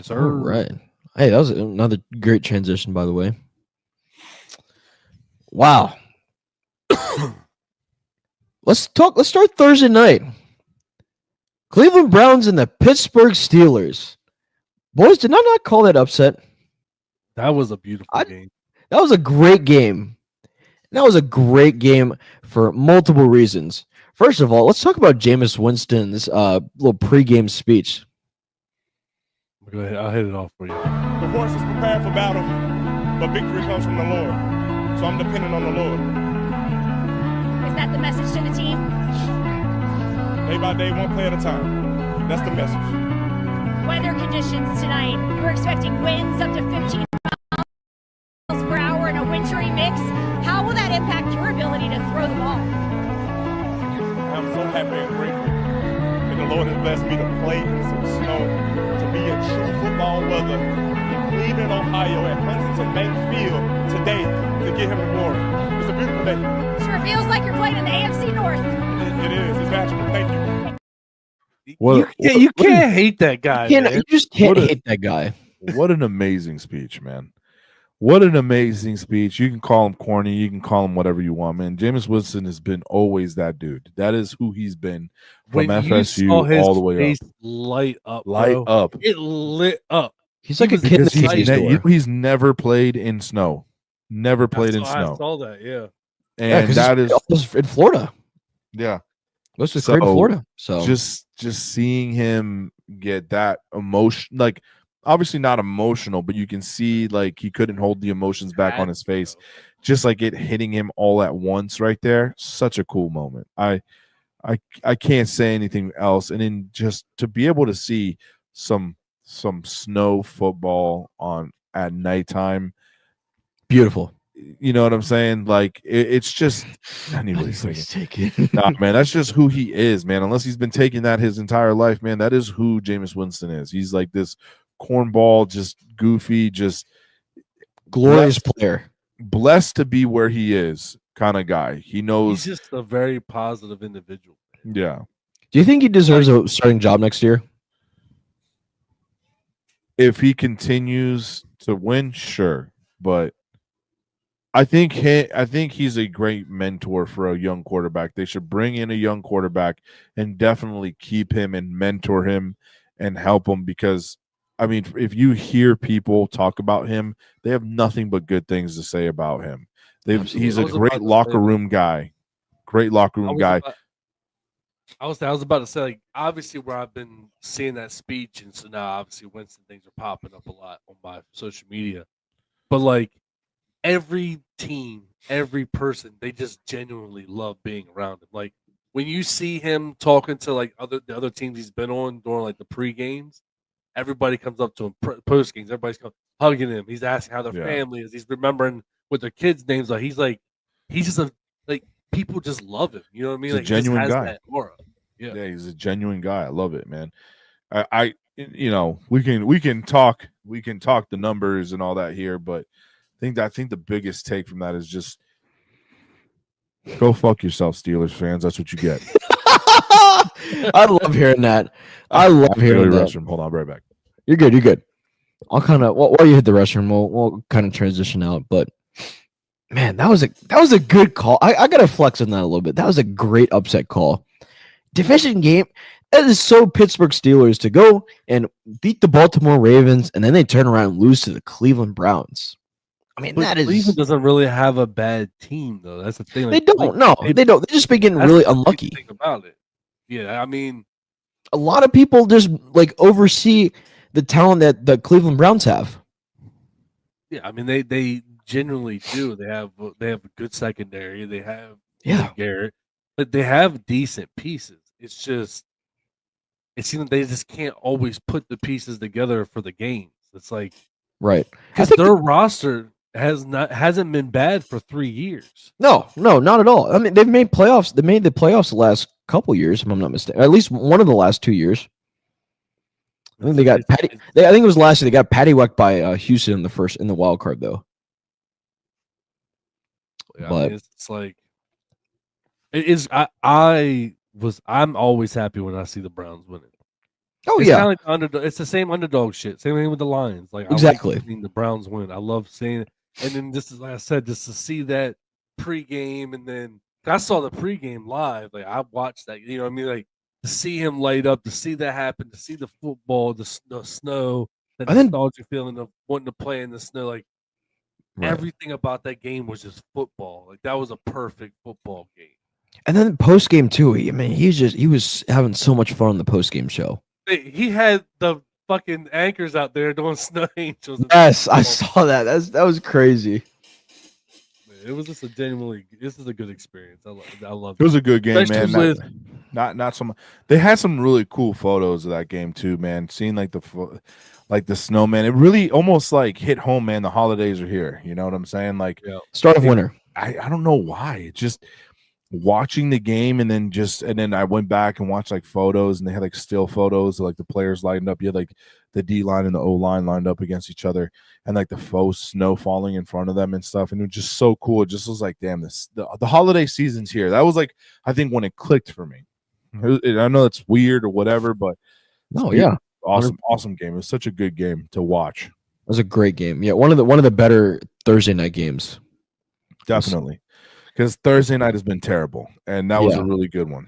Yes, All sir. right. Hey, that was another great transition, by the way. Wow. Let's start Thursday night. Cleveland Browns and the Pittsburgh Steelers. Boys, did I not call that upset? That was a beautiful I- game. That was a great game. That was a great game for multiple reasons. First of all, let's talk about Jameis Winston's little pregame speech. Go ahead. I'll hit it off for you. The horse is prepared for battle, but victory comes from the Lord. So I'm dependent on the Lord. Is that the message to the team? Day by day, one play at a time. That's the message. Weather conditions tonight. We're expecting winds up to 15 miles per hour in a wintry mix. How will that impact your ability to throw the ball? I'm so happy and grateful that the Lord has blessed me to play in some snow, to be in true football weather in Cleveland, Ohio at Huntington Bank Field today to give him the glory. It's a beautiful day. Sure feels like you're playing in the AFC North. It is. It's magical. Thank you. You can't hate that guy. You Man. just can't What a- hate that guy. What an amazing speech, man. What an amazing speech. You can call him corny. You can call him whatever you want, man. Jameis Winston has been always that dude. That is who he's been from When you FSU saw his all the way face up. light up, Light bro. up. It lit up. He's like a was kid in the Because candy store. he's never played in snow. Never played in I snow. saw that. Yeah. Yeah, And 'cause that he's is, in Florida. yeah. Most of his So, career in Florida. So Just seeing him get that emotion, like obviously not emotional, but you can see like he couldn't hold the emotions back on his face. Just like it hitting him all at once right there. Such a cool moment. I can't say anything else. And then just to be able to see some snow football on at nighttime, beautiful. you know what I'm saying? Like it's just anyways. Nah, man, that's just who he is, man. Unless he's been taking that his entire life, man, that is who Jameis Winston is. He's like this cornball, just goofy, just Glorious player. blessed to be where he is kind of guy. He knows. He's just a very positive individual. Yeah. Do you think he deserves a starting job next year? If he continues to win, sure. But I think he's a great mentor for a young quarterback. They should bring in a young quarterback and definitely keep him and mentor him and help him, because I mean, if you hear people talk about him, they have nothing but good things to say about him. He's a great locker room guy. Great locker room guy. I was about to say, like, obviously where I've been seeing that speech, and so now obviously Winston things are popping up a lot on my social media. But like every team, every person, they just genuinely love being around him. Like when you see him talking to like the other teams he's been on during like the pre-games, everybody comes up to him, post games, everybody's hugging him. He's asking how their family is. He's remembering what their kids' names are. He's just a like people just love him. You know what I mean? He's like a genuine he just has guy. that aura. Yeah, he's a genuine guy. I love it, man. I you know, we can talk the numbers and all that here, but I think the biggest take from that is just go fuck yourself, Steelers fans. That's what you get. I love hearing that. I love hearing that. Restroom. Hold on, I'll be right back. You're good. You're good. I'll kind of while you hit the restroom, we'll kind of transition out. But man, that was a good call. I gotta flex on that a little bit. That was a great upset call. Division game. That is so Pittsburgh Steelers to go and beat the Baltimore Ravens, and then they turn around and lose to the Cleveland Browns. I mean, But Cleveland doesn't really have a bad team, though. That's the thing. They don't. No, they don't. They just been getting really unlucky. Think about it. Yeah, I mean, a lot of people just like oversee the talent that the Cleveland Browns have. Yeah, I mean they genuinely do. They have a good secondary. They have Garrett, but they have decent pieces. It's just it seems like they just can't always put the pieces together for the games. It's like right because their roster hasn't been bad for 3 years. No, not at all. I mean, they've made playoffs. They made the playoffs the last couple years, if I'm not mistaken. At least one of the last 2 years. I think they got I think it was last year. They got paddywhacked by Houston in the wild card though. Yeah, but I mean, it's like it is. I'm always happy when I see the Browns winning. Oh It's yeah, kind of like the underdog. It's the same underdog shit. Same thing with the Lions. Like exactly. I like seeing the Browns win. I love seeing it. And then this is like I said, just to see that pregame, and then I saw the pregame live. Like I watched that. You know what I mean? Like to see him light up, to see that happen, to see the football, the snow, that And then- nostalgic feeling of wanting to play in the snow. Like Right. everything about that game was just football. Like that was a perfect football game. And then post game too. He was having so much fun on the post game show. He had the fucking anchors out there doing snow angels. Yes, I saw that. That was crazy. It was just this is a good experience. I love It was a good game, Especially man. with- Not so much. They had some really cool photos of that game too, man. Seeing like the snowman, it really almost like hit home, man. The holidays are here. You know what I'm saying? Like, Start of winter. I don't know why. It just watching the game and then I went back and watched like photos, and they had like still photos of like the players lined up. You had like the D line and the O line lined up against each other, and like the faux snow falling in front of them and stuff. And it was just so cool. It just was like, damn, the holiday season's here. That was like, I think when it clicked for me. I know it's weird or whatever, but Oh yeah, awesome game. It was such a good game to watch. it was a great game. Yeah, one of the better Thursday night games. Definitely. Because Thursday night has been terrible, and that was Yeah. a really good one.